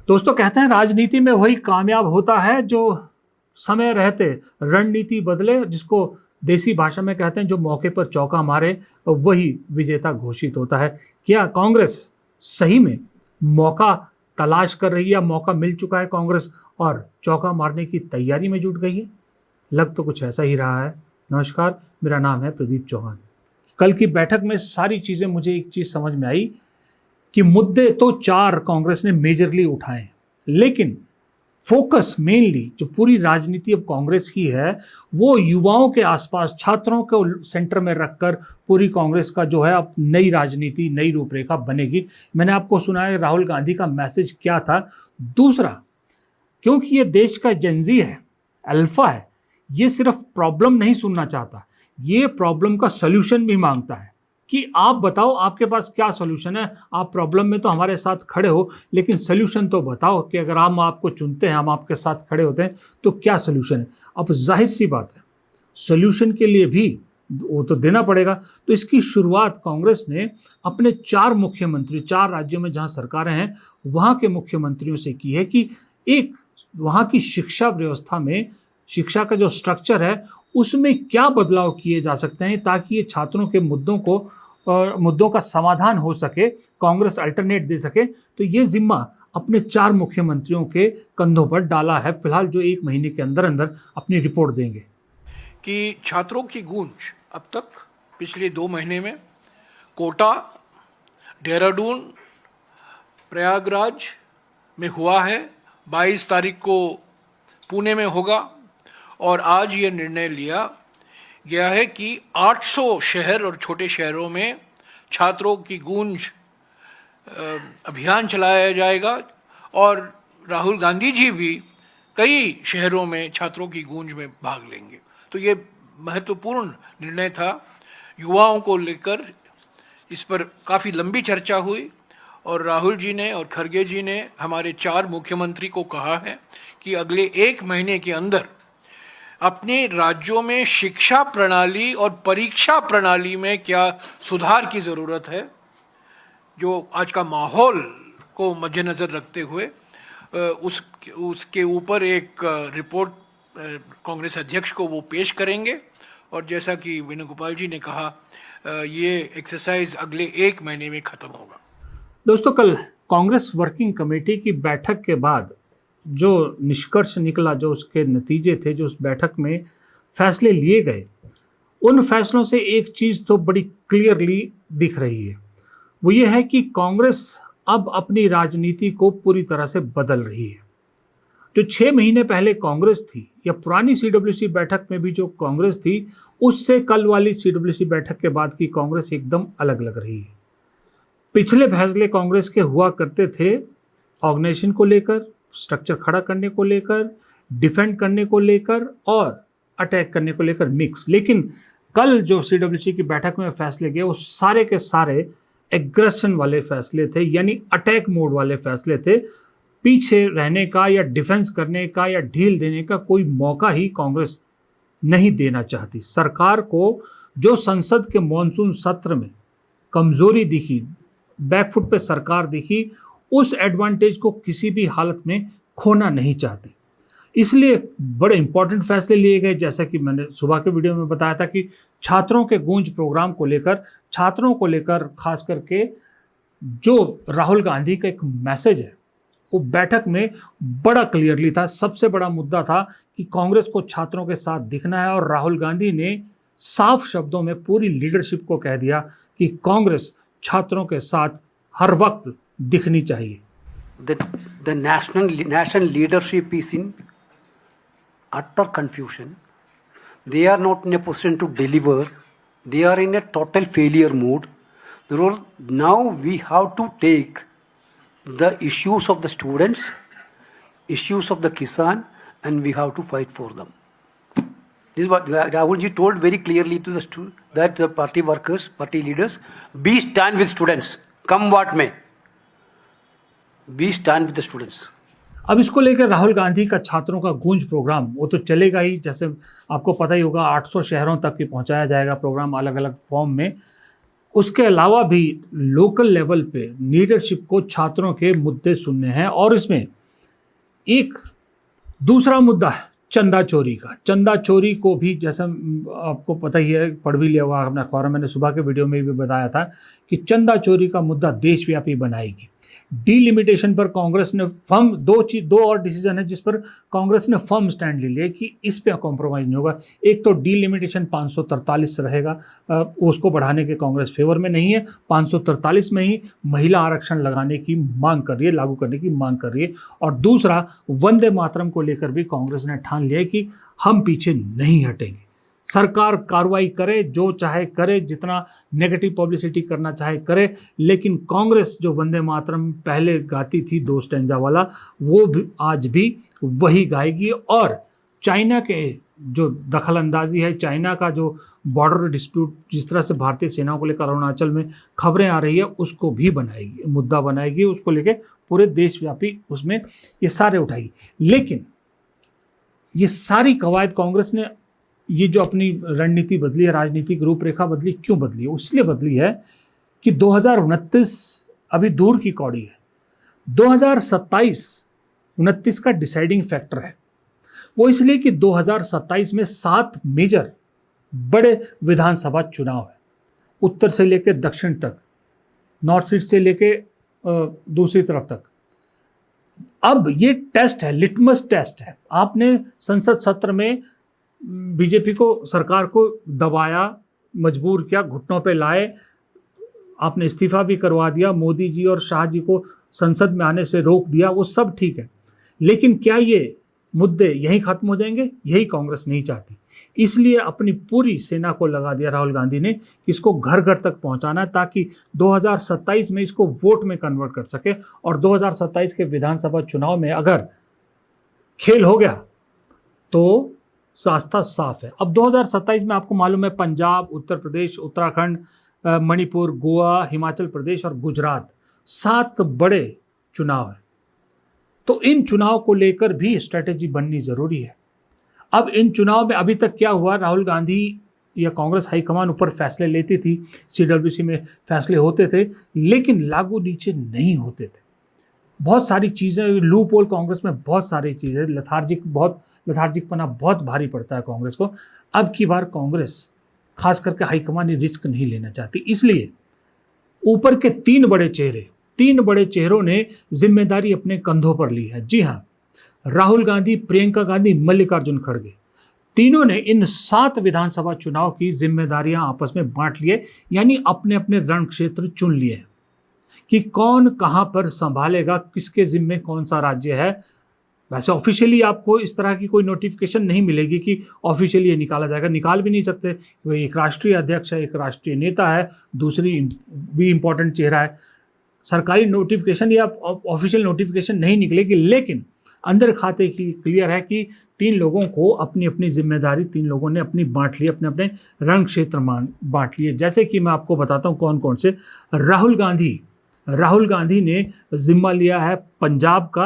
दोस्तों कहते हैं राजनीति में वही कामयाब होता है जो समय रहते रणनीति बदले, जिसको देसी भाषा में कहते हैं जो मौके पर चौका मारे वही विजेता घोषित होता है। क्या कांग्रेस सही में मौका तलाश कर रही है या मौका मिल चुका है कांग्रेस और चौका मारने की तैयारी में जुट गई है? लग तो कुछ ऐसा ही रहा है। नमस्कार, मेरा नाम है प्रदीप चौहान। कल की बैठक में सारी चीज़ें मुझे एक चीज़ समझ में आई कि मुद्दे तो 4 कांग्रेस ने मेजरली उठाए, लेकिन फोकस मेनली जो पूरी राजनीति अब कांग्रेस की है वो युवाओं के आसपास, छात्रों को सेंटर में रखकर पूरी कांग्रेस का जो है अब नई राजनीति, नई रूपरेखा बनेगी। मैंने आपको सुनाया राहुल गांधी का मैसेज क्या था। दूसरा, क्योंकि ये देश का जेनजी है, अल्फा है, ये सिर्फ प्रॉब्लम नहीं सुनना चाहता, ये प्रॉब्लम का सॉल्यूशन भी मांगता है कि आप बताओ आपके पास क्या सॉल्यूशन है। आप प्रॉब्लम में तो हमारे साथ खड़े हो, लेकिन सॉल्यूशन तो बताओ कि अगर हम आपको चुनते हैं, हम आपके साथ खड़े होते हैं तो क्या सॉल्यूशन है। अब जाहिर सी बात है सॉल्यूशन के लिए भी वो तो देना पड़ेगा। तो इसकी शुरुआत कांग्रेस ने अपने 4 मुख्यमंत्री, 4 राज्यों में जहां सरकारें हैं वहां के मुख्यमंत्रियों से की है कि एक वहां की शिक्षा व्यवस्था में, शिक्षा का जो स्ट्रक्चर है उसमें क्या बदलाव किए जा सकते हैं ताकि ये छात्रों के मुद्दों का समाधान हो सके, कांग्रेस अल्टरनेट दे सके। तो ये जिम्मा अपने 4 मुख्यमंत्रियों के कंधों पर डाला है फिलहाल, जो 1 महीने के अंदर अंदर अपनी रिपोर्ट देंगे। कि छात्रों की गूंज अब तक पिछले 2 महीने में कोटा, देहरादून, प्रयागराज में हुआ है, 22 तारीख को पुणे में होगा, और आज ये निर्णय लिया गया है कि 800 शहर और छोटे शहरों में छात्रों की गूंज अभियान चलाया जाएगा। और राहुल गांधी जी भी कई शहरों में छात्रों की गूंज में भाग लेंगे। तो ये महत्वपूर्ण निर्णय था युवाओं को लेकर। इस पर काफ़ी लंबी चर्चा हुई और राहुल जी ने और खड़गे जी ने हमारे 4 मुख्यमंत्री को कहा है कि अगले 1 महीने के अंदर अपने राज्यों में शिक्षा प्रणाली और परीक्षा प्रणाली में क्या सुधार की ज़रूरत है, जो आज का माहौल को मद्देनज़र रखते हुए उसके ऊपर एक रिपोर्ट कांग्रेस अध्यक्ष को वो पेश करेंगे। और जैसा कि वेणुगोपाल जी ने कहा, ये एक्सरसाइज अगले 1 महीने में ख़त्म होगा। दोस्तों, कल कांग्रेस वर्किंग कमेटी की बैठक के बाद जो निष्कर्ष निकला, जो उसके नतीजे थे, जो उस बैठक में फैसले लिए गए, उन फैसलों से एक चीज़ तो बड़ी क्लियरली दिख रही है। वो ये है कि कांग्रेस अब अपनी राजनीति को पूरी तरह से बदल रही है। जो 6 महीने पहले कांग्रेस थी या पुरानी सीडब्ल्यूसी बैठक में भी जो कांग्रेस थी, उससे कल वाली सीडब्ल्यूसी बैठक के बाद की कांग्रेस एकदम अलग लग रही है। पिछले फैसले कांग्रेस के हुआ करते थे ऑर्गेनाइजेशन को लेकर, स्ट्रक्चर खड़ा करने को लेकर, डिफेंड करने को लेकर और अटैक करने को लेकर मिक्स। लेकिन कल जो सीडब्ल्यूसी की बैठक में फैसले गए वो सारे के सारे एग्रेशन वाले फैसले थे, यानी अटैक मोड वाले फैसले थे। पीछे रहने का या डिफेंस करने का या ढील देने का कोई मौका ही कांग्रेस नहीं देना चाहती। सरकार को जो संसद के मॉनसून सत्र में कमजोरी दिखी, बैकफुट पे सरकार दिखी, उस एडवांटेज को किसी भी हालत में खोना नहीं चाहते। इसलिए बड़े इंपॉर्टेंट फैसले लिए गए, जैसा कि मैंने सुबह के वीडियो में बताया था कि छात्रों के गूंज प्रोग्राम को लेकर, छात्रों को लेकर खास करके जो राहुल गांधी का एक मैसेज है वो बैठक में बड़ा क्लियरली था। सबसे बड़ा मुद्दा था कि कांग्रेस को छात्रों के साथ दिखना है और राहुल गांधी ने साफ शब्दों में पूरी लीडरशिप को कह दिया कि कांग्रेस छात्रों के साथ हर वक्त दिखनी चाहिए। The national leadership is in utter confusion. They are not in a position to deliver. They are in a total failure mode. Therefore, now we have to take the issues of the students, issues of the Kisan, and we have to fight for them. This is what Rahul ji told very clearly to that the party workers, party leaders, be stand with students, come what may. Be stand with the students. अब इसको लेकर राहुल गांधी का छात्रों का गूंज programme वो तो चलेगा ही, जैसे आपको पता ही होगा 800 शहरों तक की पहुंचाया जाएगा प्रोग्राम अलग अलग फॉर्म में। उसके अलावा भी लोकल लेवल पे लीडरशिप को छात्रों के मुद्दे सुनने हैं। और इसमें एक दूसरा मुद्दा है चंदा चोरी का। चंदा चोरी को भी, जैसा आपको पता ही है, पढ़ भी लिया हुआ अपने अखबार में, मैंने सुबह के वीडियो में भी बताया था कि चंदा चोरी का मुद्दा देशव्यापी बनाएगी। डीलिमिटेशन पर कांग्रेस ने फर्म दो और डिसीजन है जिस पर कांग्रेस ने फर्म स्टैंड ले लिया कि इस पे कॉम्प्रोमाइज़ नहीं होगा। एक तो डीलिमिटेशन 543 रहेगा, उसको बढ़ाने के कांग्रेस फेवर में नहीं है। 543 में ही महिला आरक्षण लगाने की मांग कर रही है, लागू करने की मांग कर रही है। और दूसरा, वंदे मातरम को लेकर भी कांग्रेस ने ठान लिया है कि हम पीछे नहीं हटेंगे। सरकार कार्रवाई करे, जो चाहे करे, जितना नेगेटिव पब्लिसिटी करना चाहे करे, लेकिन कांग्रेस जो वंदे मातरम पहले गाती थी 2 स्टैंजा वाला, वो भी आज भी वही गाएगी। और चाइना के जो दखल अंदाजी है, चाइना का जो बॉर्डर डिस्प्यूट जिस तरह से भारतीय सेनाओं को लेकर अरुणाचल में खबरें आ रही है, उसको भी बनाएगी, मुद्दा बनाएगी, उसको लेके पूरे देशव्यापी उसमें ये सारे उठाएगी। लेकिन ये सारी कवायद कांग्रेस ने, ये जो अपनी रणनीति बदली है, राजनीतिक रूपरेखा बदली, क्यों बदली है? इसलिए बदली है कि 2029 अभी दूर की कौड़ी है। 2027-29 का डिसाइडिंग फैक्टर है। वो इसलिए कि 2027 में 7 मेजर बड़े विधानसभा चुनाव है, उत्तर से लेकर दक्षिण तक, नॉर्थ ईस्ट से लेकर दूसरी तरफ तक। अब ये टेस्ट है, लिटमस टेस्ट है। आपने संसद सत्र में बीजेपी को, सरकार को दबाया, मजबूर किया, घुटनों पे लाए, आपने इस्तीफा भी करवा दिया, मोदी जी और शाह जी को संसद में आने से रोक दिया, वो सब ठीक है। लेकिन क्या ये मुद्दे यहीं खत्म हो जाएंगे? यही कांग्रेस नहीं चाहती। इसलिए अपनी पूरी सेना को लगा दिया राहुल गांधी ने कि इसको घर घर तक पहुंचाना है, ताकि 2027 में इसको वोट में कन्वर्ट कर सके। और 2027 के विधानसभा चुनाव में अगर खेल हो गया तो रास्ता साफ है। अब 2027 में आपको मालूम है, पंजाब, उत्तर प्रदेश, उत्तराखंड, मणिपुर, गोवा, हिमाचल प्रदेश और गुजरात, 7 बड़े चुनाव हैं। तो इन चुनाव को लेकर भी स्ट्रेटेजी बननी जरूरी है। अब इन चुनाव में अभी तक क्या हुआ, राहुल गांधी या कांग्रेस हाईकमान ऊपर फैसले लेती थी, सीडब्ल्यूसी में फैसले होते थे, लेकिन लागू नीचे नहीं होते थे। बहुत सारी चीज़ें, लूप होल कांग्रेस में बहुत सारी चीज़ें, लथार्जिकपना बहुत भारी पड़ता है कांग्रेस को। अब की बार कांग्रेस खास करके हाईकमान ये रिस्क नहीं लेना चाहती, इसलिए ऊपर के 3 बड़े चेहरों ने जिम्मेदारी अपने कंधों पर ली है। जी हाँ, राहुल गांधी, प्रियंका गांधी, मल्लिकार्जुन खड़गे, तीनों ने इन 7 विधानसभा चुनाव की जिम्मेदारियां आपस में बांट लिए, यानी अपने अपने रण क्षेत्र चुन लिए कि कौन कहां पर संभालेगा, किसके जिम्मे कौन सा राज्य है। वैसे ऑफिशियली आपको इस तरह की कोई नोटिफिकेशन नहीं मिलेगी कि ऑफिशियली ये निकाला जाएगा, निकाल भी नहीं सकते। वो एक राष्ट्रीय अध्यक्ष है, एक राष्ट्रीय नेता है, दूसरी भी इंपॉर्टेंट चेहरा है। सरकारी नोटिफिकेशन या ऑफिशियल नोटिफिकेशन नहीं निकलेगी, लेकिन अंदर खाते की क्लियर है कि 3 लोगों को अपनी अपनी जिम्मेदारी, 3 लोगों ने अपनी बांट ली, अपने अपने रण क्षेत्र बांट लिए। जैसे कि मैं आपको बताता हूँ कौन कौन से। राहुल गांधी ने जिम्मा लिया है पंजाब का,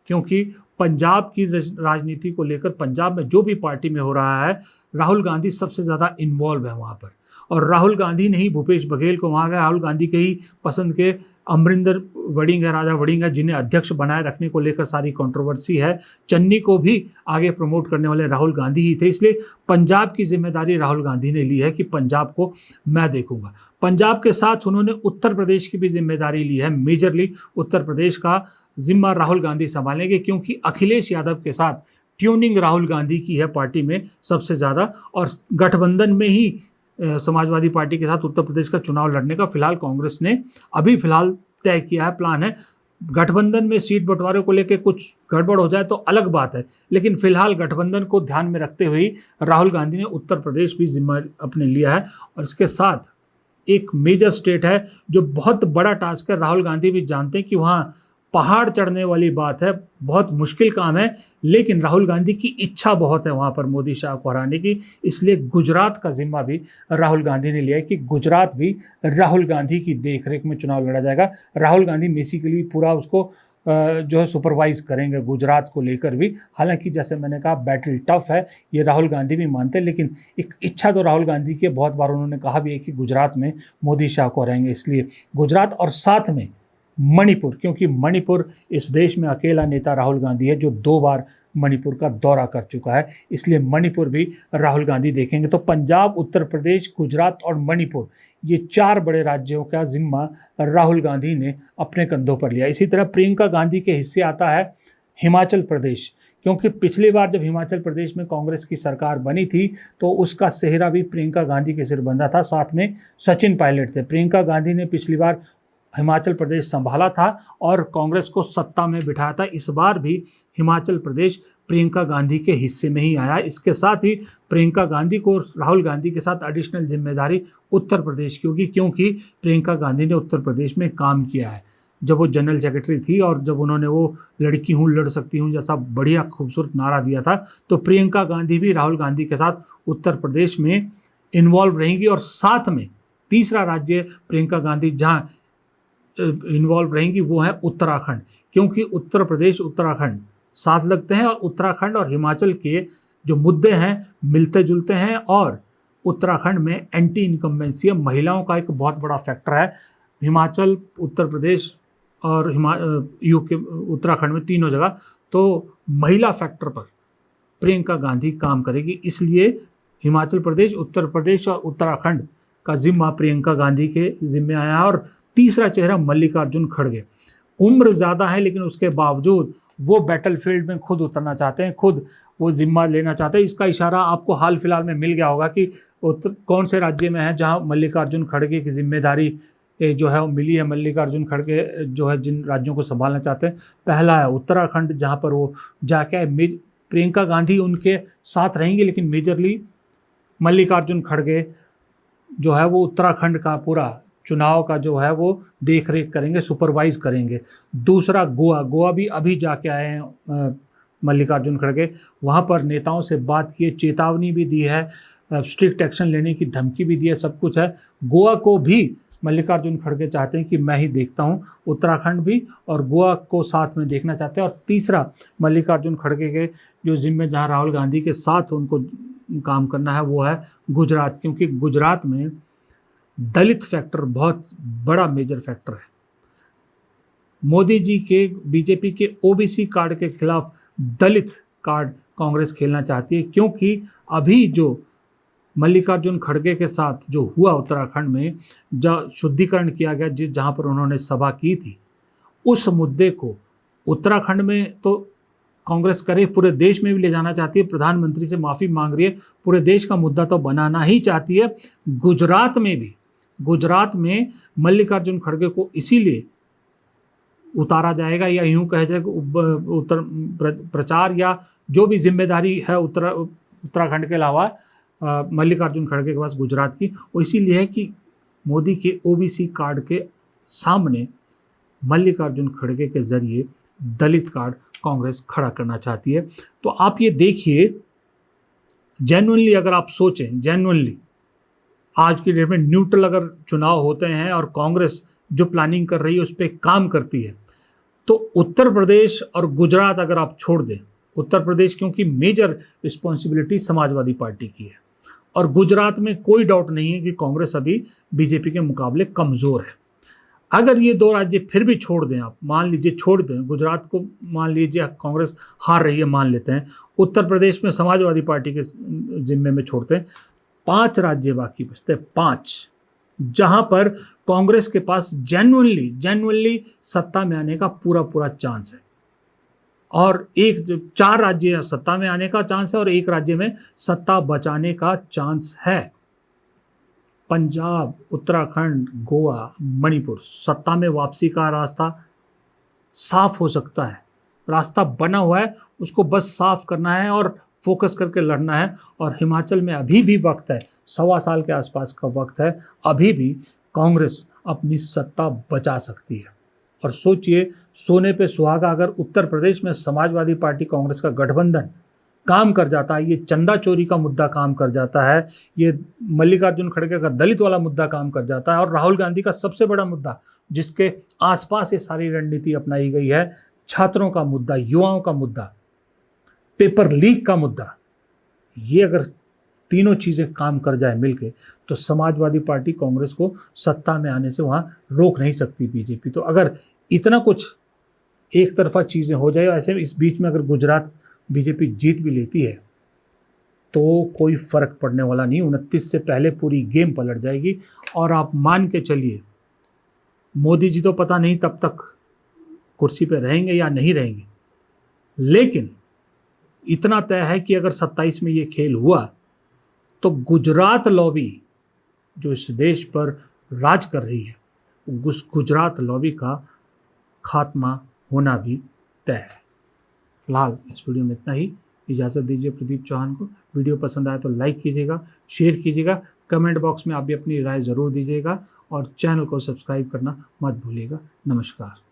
क्योंकि पंजाब की राजनीति को लेकर पंजाब में जो भी पार्टी में हो रहा है, राहुल गांधी सबसे ज़्यादा इन्वॉल्व है वहाँ पर। और राहुल गांधी ने ही भूपेश बघेल को, वहाँ राहुल गांधी के ही पसंद के अमरिंदर वड़िंग है, राजा वड़िंग है, जिन्हें अध्यक्ष बनाए रखने को लेकर सारी कंट्रोवर्सी है। चन्नी को भी आगे प्रमोट करने वाले राहुल गांधी ही थे, इसलिए पंजाब की जिम्मेदारी राहुल गांधी ने ली है कि पंजाब को मैं देखूंगा। पंजाब के साथ उन्होंने उत्तर प्रदेश की भी जिम्मेदारी ली है। मेजरली उत्तर प्रदेश का जिम्मा राहुल गांधी संभालेंगे, क्योंकि अखिलेश यादव के साथ ट्यूनिंग राहुल गांधी की है पार्टी में सबसे ज़्यादा। और गठबंधन में ही समाजवादी पार्टी के साथ उत्तर प्रदेश का चुनाव लड़ने का फिलहाल कांग्रेस ने अभी फिलहाल तय किया है, प्लान है। गठबंधन में सीट बंटवारे को लेकर कुछ गड़बड़ हो जाए तो अलग बात है, लेकिन फिलहाल गठबंधन को ध्यान में रखते हुए राहुल गांधी ने उत्तर प्रदेश भी जिम्मा अपने लिया है। और इसके साथ एक मेजर स्टेट है जो बहुत बड़ा टास्क है, राहुल गांधी भी जानते हैं कि वहाँ पहाड़ चढ़ने वाली बात है, बहुत मुश्किल काम है, लेकिन राहुल गांधी की इच्छा बहुत है वहाँ पर मोदी शाह को हराने की। इसलिए गुजरात का जिम्मा भी राहुल गांधी ने लिया है कि गुजरात भी राहुल गांधी की देखरेख में चुनाव लड़ा जाएगा। राहुल गांधी बेसिकली पूरा उसको जो है सुपरवाइज करेंगे गुजरात को लेकर भी। हालांकि जैसे मैंने कहा बैटल टफ है, ये राहुल गांधी भी मानते हैं, लेकिन एक इच्छा तो राहुल गांधी की बहुत बार उन्होंने कहा भी है कि गुजरात में मोदी शाह को हराएंगे। इसलिए गुजरात और साथ में मणिपुर, क्योंकि मणिपुर इस देश में अकेला नेता राहुल गांधी है जो 2 बार मणिपुर का दौरा कर चुका है, इसलिए मणिपुर भी राहुल गांधी देखेंगे। तो पंजाब, उत्तर प्रदेश, गुजरात और मणिपुर, ये 4 बड़े राज्यों का जिम्मा राहुल गांधी ने अपने कंधों पर लिया। इसी तरह प्रियंका गांधी के हिस्से आता है हिमाचल प्रदेश, क्योंकि पिछली बार जब हिमाचल प्रदेश में कांग्रेस की सरकार बनी थी तो उसका सेहरा भी प्रियंका गांधी के सिर बंधा था, साथ में सचिन पायलट थे। प्रियंका गांधी ने पिछली बार हिमाचल प्रदेश संभाला था और कांग्रेस को सत्ता में बिठाया था। इस बार भी हिमाचल प्रदेश प्रियंका गांधी के हिस्से में ही आया। इसके साथ ही प्रियंका गांधी को राहुल गांधी के साथ एडिशनल जिम्मेदारी उत्तर प्रदेश की होगी, क्योंकि प्रियंका गांधी ने उत्तर प्रदेश में काम किया है जब वो जनरल सेक्रेटरी थी और जब उन्होंने वो लड़की हूँ लड़ सकती हूँ जैसा बढ़िया खूबसूरत नारा दिया था। तो प्रियंका गांधी भी राहुल गांधी के साथ उत्तर प्रदेश में इन्वॉल्व रहेंगी। और साथ में तीसरा राज्य प्रियंका गांधी जहाँ इन्वॉल्व रहेंगी वो है उत्तराखंड, क्योंकि उत्तर प्रदेश उत्तराखंड साथ लगते हैं और उत्तराखंड और हिमाचल के जो मुद्दे हैं मिलते जुलते हैं। और उत्तराखंड में एंटी इनकम्बेंसी है, महिलाओं का एक बहुत बड़ा फैक्टर है। हिमाचल, उत्तर प्रदेश और यूके उत्तराखंड में तीनों जगह तो महिला फैक्टर पर प्रियंका गांधी काम करेगी। इसलिए हिमाचल प्रदेश, उत्तर प्रदेश और उत्तराखंड का जिम्मा प्रियंका गांधी के जिम्मे आया है। और तीसरा चेहरा मल्लिकार्जुन खड़गे, उम्र ज़्यादा है लेकिन उसके बावजूद वो बैटलफील्ड में खुद उतरना चाहते हैं, खुद वो जिम्मा लेना चाहते हैं। इसका इशारा आपको हाल फिलहाल में मिल गया होगा कि कौन से राज्य में है जहां मल्लिकार्जुन खड़गे की जिम्मेदारी जो है वो मिली है। मल्लिकार्जुन खड़गे जो है जिन राज्यों को संभालना चाहते हैं, पहला है उत्तराखंड जहां पर वो जाके प्रियंका गांधी उनके साथ रहेंगी, लेकिन मेजरली मल्लिकार्जुन खड़गे जो है वो उत्तराखंड का पूरा चुनाव का जो है वो देख रेख करेंगे, सुपरवाइज करेंगे। दूसरा गोवा, गोवा भी अभी जाके आए हैं मल्लिकार्जुन खड़गे, वहाँ पर नेताओं से बात की है, चेतावनी भी दी है, स्ट्रिक्ट एक्शन लेने की धमकी भी दी है, सब कुछ है। गोवा को भी मल्लिकार्जुन खड़गे चाहते हैं कि मैं ही देखता हूँ, उत्तराखंड भी और गोवा को साथ में देखना चाहते हैं। और तीसरा मल्लिकार्जुन खड़गे के जो जिम्मे जहाँ राहुल गांधी के साथ उनको काम करना है वो है गुजरात, क्योंकि गुजरात में दलित फैक्टर बहुत बड़ा मेजर फैक्टर है। मोदी जी के बीजेपी के ओबीसी कार्ड के खिलाफ दलित कार्ड कांग्रेस खेलना चाहती है, क्योंकि अभी जो मल्लिकार्जुन खड़गे के साथ जो हुआ उत्तराखंड में, जहाँ शुद्धिकरण किया गया जहाँ पर उन्होंने सभा की थी, उस मुद्दे को उत्तराखंड में तो कांग्रेस करे, पूरे देश में भी ले जाना चाहती है, प्रधानमंत्री से माफ़ी मांग रही है, पूरे देश का मुद्दा तो बनाना ही चाहती है। गुजरात में भी, गुजरात में मल्लिकार्जुन खड़गे को इसीलिए उतारा जाएगा या यूं कहा जाएगा उत्तर प्रचार या जो भी जिम्मेदारी है उत्तराखंड के अलावा मल्लिकार्जुन खड़गे के पास गुजरात की, वो इसीलिए है कि मोदी के ओबीसी कार्ड के सामने मल्लिकार्जुन खड़गे के जरिए दलित कार्ड कांग्रेस खड़ा करना चाहती है। तो आप ये देखिए, जेन्युइनली अगर आप सोचें, जेन्युइनली आज की डेट में न्यूट्रल अगर चुनाव होते हैं और कांग्रेस जो प्लानिंग कर रही है उस पर काम करती है, तो उत्तर प्रदेश और गुजरात अगर आप छोड़ दें, उत्तर प्रदेश क्योंकि मेजर रिस्पॉन्सिबिलिटी समाजवादी पार्टी की है और गुजरात में कोई डाउट नहीं है कि कांग्रेस अभी बीजेपी के मुकाबले कमज़ोर है। अगर ये 2 राज्य फिर भी छोड़ दें, आप मान लीजिए छोड़ दें, गुजरात को मान लीजिए कांग्रेस हार रही है मान लेते हैं, उत्तर प्रदेश में समाजवादी पार्टी के जिम्मे में छोड़ते हैं, 5 राज्य बाकी बचते हैं, 5 जहां पर कांग्रेस के पास जेन्युइनली सत्ता में आने का पूरा चांस है। और 4 राज्य सत्ता में आने का चांस है और 1 राज्य में सत्ता बचाने का चांस है। पंजाब, उत्तराखंड, गोवा, मणिपुर, सत्ता में वापसी का रास्ता साफ हो सकता है, रास्ता बना हुआ है, उसको बस साफ करना है और फोकस करके लड़ना है। और हिमाचल में अभी भी वक्त है, 1.25 साल के आसपास का वक्त है, अभी भी कांग्रेस अपनी सत्ता बचा सकती है। और सोचिए, सोने पे सुहागा अगर उत्तर प्रदेश में समाजवादी पार्टी कांग्रेस का गठबंधन काम कर जाता है, ये चंदा चोरी का मुद्दा काम कर जाता है, ये मल्लिकार्जुन खड़गे का दलित वाला मुद्दा काम कर जाता है और राहुल गांधी का सबसे बड़ा मुद्दा जिसके आसपास ये सारी रणनीति अपनाई गई है, छात्रों का मुद्दा, युवाओं का मुद्दा, पेपर लीक का मुद्दा, ये अगर तीनों चीज़ें काम कर जाए मिलके तो समाजवादी पार्टी कांग्रेस को सत्ता में आने से वहाँ रोक नहीं सकती बीजेपी। तो अगर इतना कुछ एक तरफा चीज़ें हो जाए, ऐसे इस बीच में अगर गुजरात बीजेपी जीत भी लेती है तो कोई फ़र्क पड़ने वाला नहीं। 29 से पहले पूरी गेम पलट जाएगी। और आप मान के चलिए, मोदी जी तो पता नहीं तब तक कुर्सी पे रहेंगे या नहीं रहेंगे, लेकिन इतना तय है कि अगर 27 में ये खेल हुआ तो गुजरात लॉबी जो इस देश पर राज कर रही है, उस गुजरात लॉबी का खात्मा होना भी तय है। फिलहाल इस वीडियो में इतना ही। इजाज़त दीजिए प्रदीप चौहान को। वीडियो पसंद आए तो लाइक कीजिएगा, शेयर कीजिएगा, कमेंट बॉक्स में आप भी अपनी राय ज़रूर दीजिएगा और चैनल को सब्सक्राइब करना मत भूलिएगा। नमस्कार।